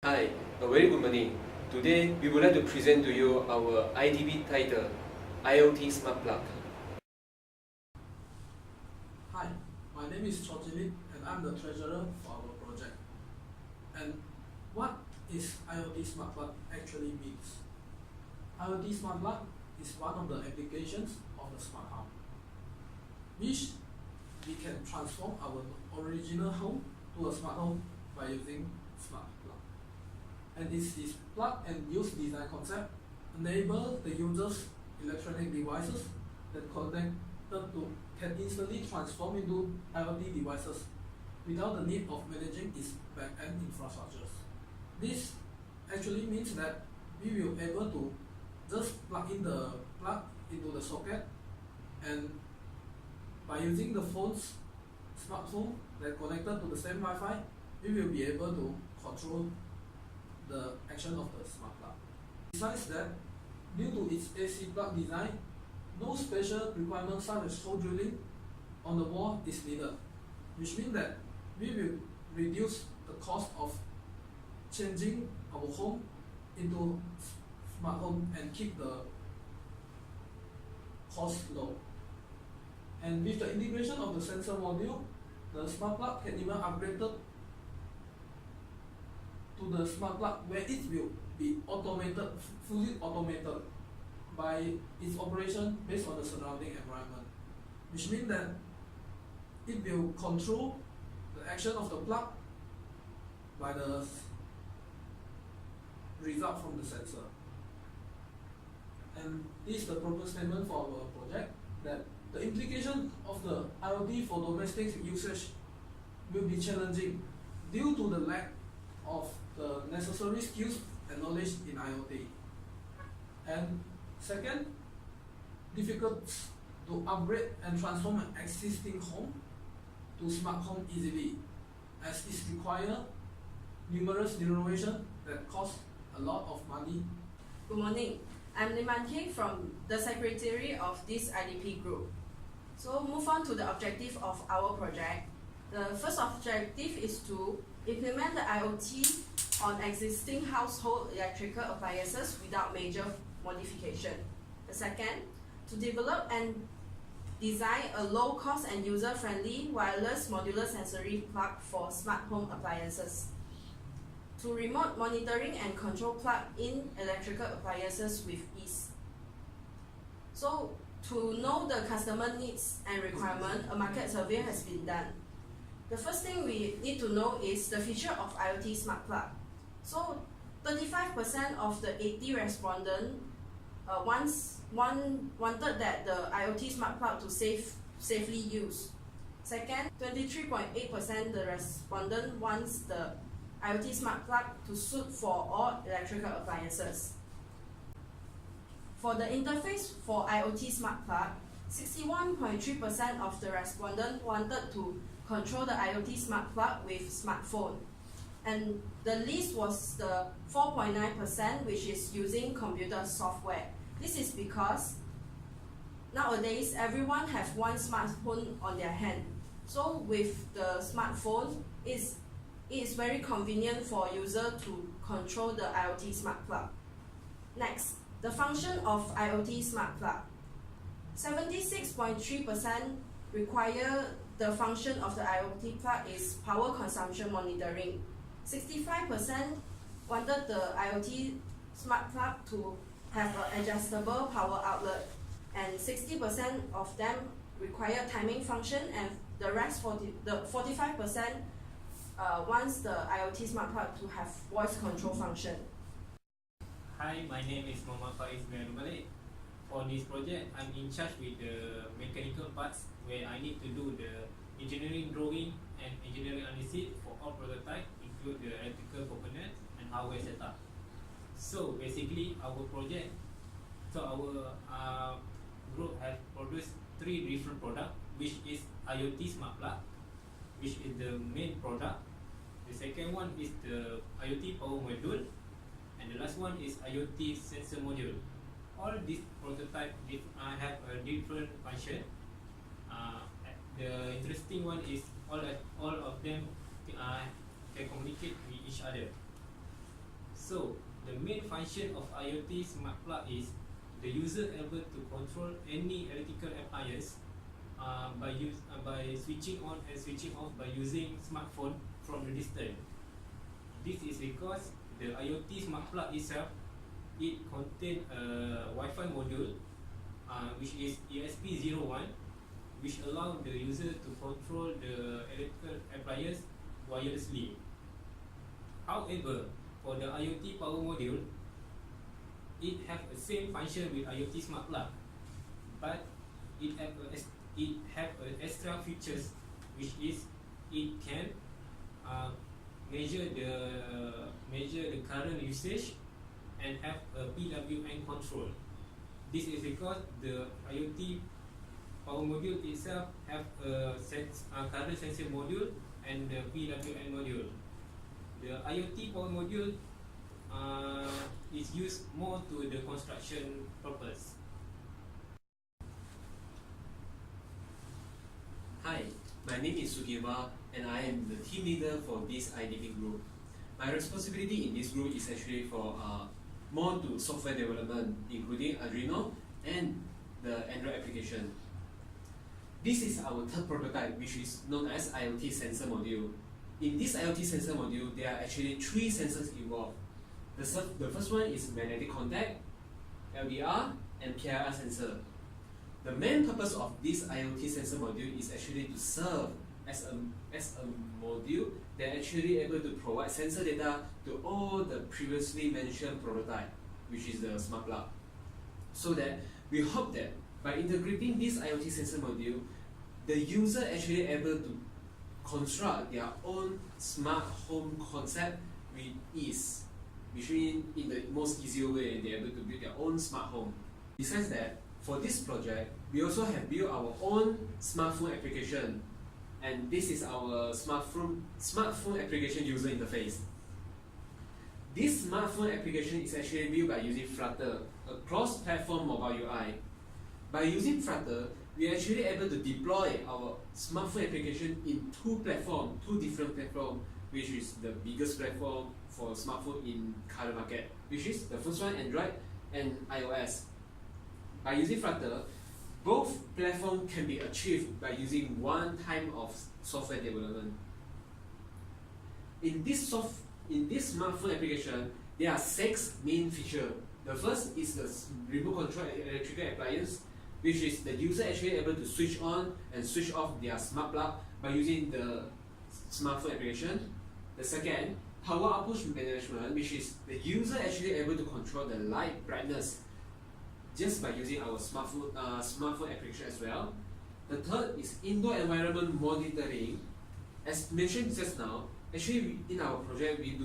Hi, a very good morning. Today we would like to present to you our IDP title, IoT Smart Plug. Hi, my name is Chojilin and I'm the treasurer for our project. And what is IoT Smart Plug actually means? IoT Smart Plug is one of the applications of the smart home, which we can transform our original home to a smart home by using smart plug. And this plug and use design concept enable the user's electronic devices that connected to can instantly transform into IoT devices without the need of managing its backend infrastructures. This actually means that we will be able to just plug into the socket, and by using the smartphone that connected to the same Wi-Fi, we will be able to control the action of the smart plug. Besides that, due to its AC plug design, no special requirements such as hole drilling on the wall is needed, which means that we will reduce the cost of changing our home into smart home and keep the cost low. And with the integration of the sensor module, the smart plug can even upgrade to the smart plug where it will be fully automated by its operation based on the surrounding environment, which means that it will control the action of the plug by the result from the sensor. And this is the purpose statement for our project, that the implication of the IoT for domestic usage will be challenging due to the lack of the necessary skills and knowledge in IoT. And second, difficult to upgrade and transform an existing home to smart home easily, as it requires numerous renovation that cost a lot of money. Good morning. I'm Liman King from the Secretary of this IDP group. So move on to the objective of our project. The first objective is to implement the IoT on existing household electrical appliances without major modification. The second, to develop and design a low-cost and user-friendly wireless modular sensory plug for smart home appliances. To remote monitoring and control plug-in electrical appliances with ease. So to know the customer needs and requirement, a market survey has been done. The first thing we need to know is the feature of IoT Smart Plug. So 35% of the 80 respondents wanted that the IoT Smart Plug to safely use. Second, 23.8% the respondent wants the IoT Smart Plug to suit for all electrical appliances. For the interface for IoT Smart Plug, 61.3% of the respondents wanted to control the IoT Smart Plug with smartphone. And the least was the 4.9%, which is using computer software. This is because nowadays everyone have one smartphone on their hand. So with the smartphone, it is very convenient for user to control the IoT Smart Plug. Next, the function of IoT Smart Plug. 76.3% require the function of the IoT plug is power consumption monitoring. 65% wanted the IoT Smart Plug to have an adjustable power outlet, and 60% of them require timing function, and the rest 45% wants the IoT Smart Plug to have voice control function. Hi, my name is Muhammad Faiz Mianubale. For this project, I'm in charge with the mechanical parts, where I need to do the engineering drawing and engineering analysis for all prototypes, include the electrical components and hardware setup. So basically, our group has produced 3 different products, which is IoT Smart Plug, which is the main product. The second one is the IoT power module, and the last one is IoT sensor module. All these prototypes have a different function. The interesting one is all of them can communicate with each other. So the main function of IoT Smart Plug is the user able to control any electrical appliance by switching on and switching off by using smartphone from the distance. This is because the IoT Smart Plug itself, it contains a Wi-Fi module which is ESP01, which allow the user to control the electrical appliance wirelessly. However, for the IoT power module, it have the same function with IoT Smart Plug, but it have an extra features, which is it can measure the current usage and have a PWM control. This is because the IoT power module itself have a current sensor module and the PWM module. The IoT power module is used more to the construction purpose. Hi, my name is Sugima and I am the team leader for this IDP group. My responsibility in this group is actually for more to software development, including Arduino and the Android application. This is our third prototype, which is known as IoT sensor module. In this IoT sensor module, there are actually three sensors involved. The first one is magnetic contact, LDR, and PIR sensor. The main purpose of this IoT sensor module is actually to serve as a module that actually able to provide sensor data to all the previously mentioned prototype, which is the smart plug. So that we hope that by integrating this IoT sensor module, the user actually able to construct their own smart home concept with ease, which means in the most easier way, they're able to build their own smart home. Besides that, for this project, we also have built our own smartphone application, and this is our smartphone application user interface. This smartphone application is actually built by using Flutter, a cross-platform mobile UI. By using Flutter, we are actually able to deploy our smartphone application in two different platforms, which is the biggest platform for smartphone in current market, which is the first one, Android and iOS. By using Flutter, both platforms can be achieved by using one time of software development. In this smartphone application, there are 6 main features. The first is the remote control electrical appliance, which is the user actually able to switch on and switch off their smart plug by using the smartphone application. The second, power output management, which is the user actually able to control the light brightness just by using our smartphone application as well. The third is indoor environment monitoring. As mentioned just now, actually in our project we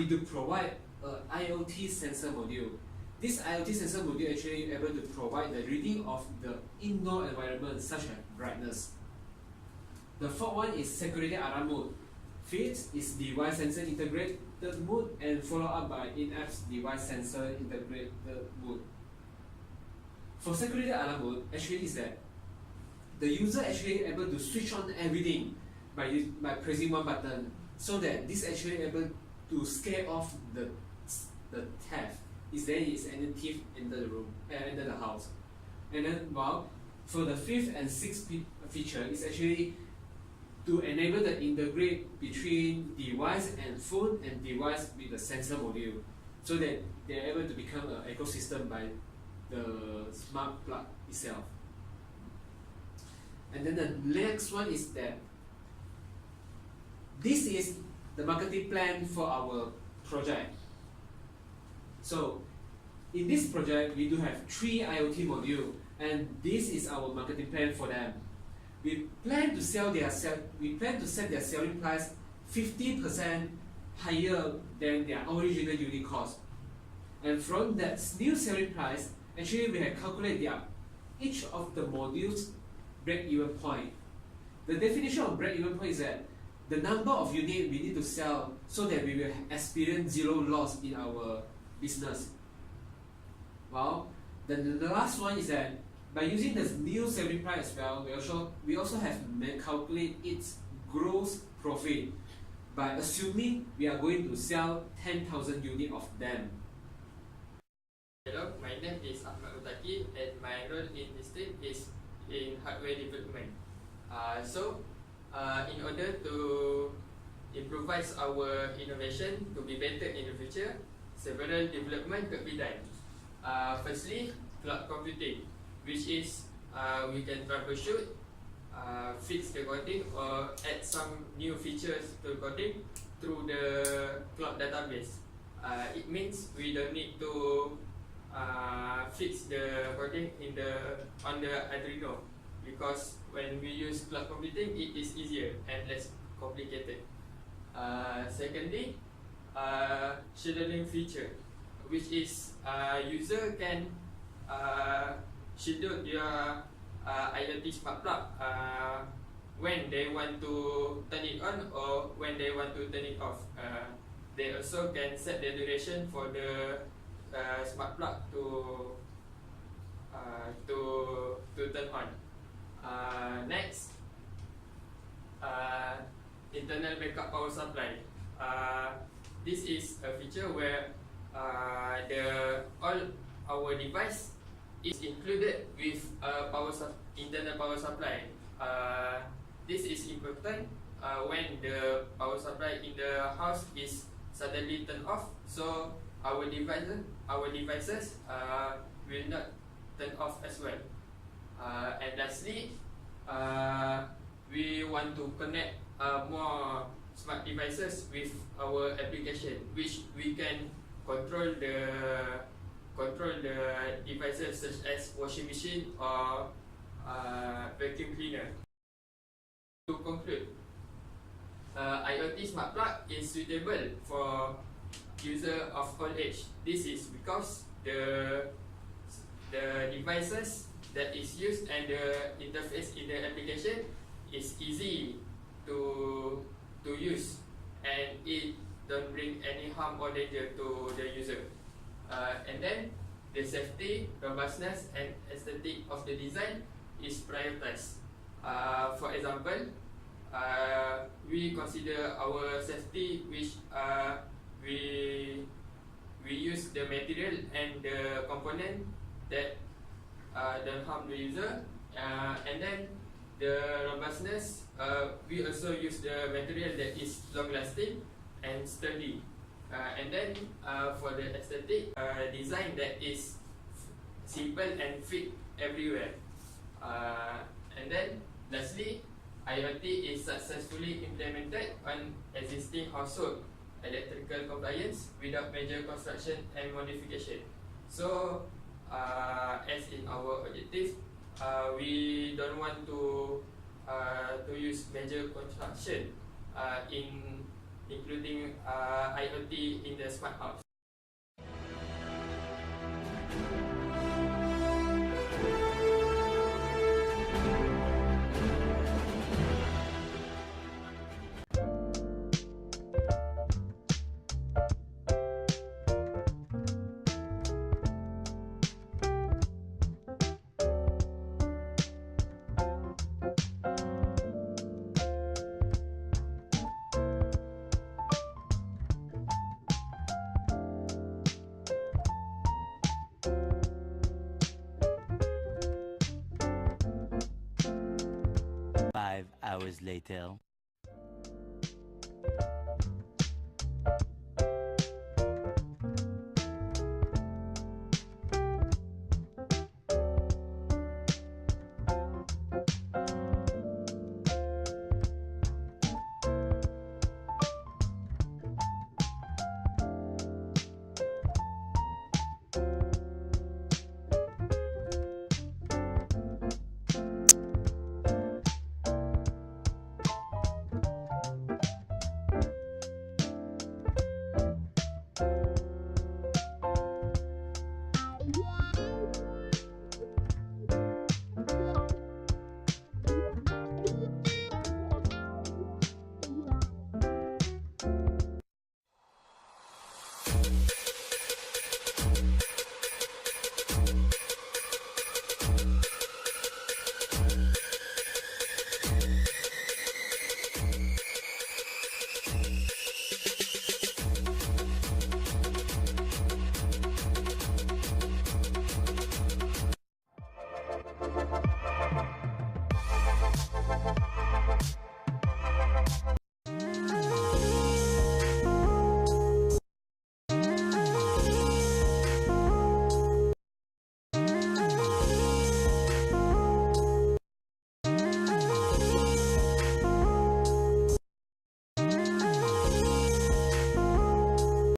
do provide an IoT sensor module. This IoT sensor module actually able to provide the reading of the indoor environment such as brightness. The fourth one is security alarm mode. Fifth is device sensor integrated mode, and follow up by in-app device sensor integrated mode. For security alarm mode, actually is that the user actually able to switch on everything by pressing one button, so that this actually able to scare off the theft if there is any thief enter the room, enter the house. And then for the fifth and sixth feature is actually to enable the integrate between device and phone and device with the sensor module, so that they are able to become an ecosystem by the smart plug itself. And then the next one is that this is the marketing plan for our project. So in this project, we do have 3 IoT modules, and this is our marketing plan for them. We plan to set their selling price 50% higher than their original unit cost. And from that new selling price, actually we have calculated each of the modules break-even point. The definition of break-even point is that the number of units we need to sell so that we will experience 0 loss in our business. Well, then the last one is that by using the new selling price as well, we also have calculate its gross profit. by assuming we are going to sell 10,000 units of them. Hello, my name is Ahmad Utaki and my role in this team is in hardware development. In order to improvise our innovation to be better in the future, several development could be done. Firstly, cloud computing, which is we can troubleshoot, fix the coding or add some new features to coding through the cloud database. It means we don't need to fix the coding on the Arduino, because when we use cloud computing, it is easier and less complicated. Secondly, scheduling feature, which is user can schedule your IoT Smart Plug when they want to turn it on or when they want to turn it off. They also can set the duration for the smart plug to turn on. Next, internal backup power supply. This is a feature where all our device is included with internal power supply. This is important when the power supply in the house is suddenly turned off, so our devices will not turn off as well. And lastly, we want to connect more smart devices with our application, which we can control the devices such as washing machine or vacuum cleaner. To conclude, IoT Smart Plug is suitable for user of all age. This is because the devices that is used and the interface in the application is easy to use, and it don't bring any harm or danger to the user. And then the safety, robustness, and aesthetic of the design is prioritized. For example, we consider our safety, which we use the material and the component that don't harm the user, and then the robustness, we also use the material that is long lasting and sturdy, and then for the aesthetic, design that is simple and fit everywhere, and then lastly, IoT is successfully implemented on existing household electrical compliance without major construction and modification. So, as in our objective, we don't want to use major construction including IoT in the smart house. Five hours later.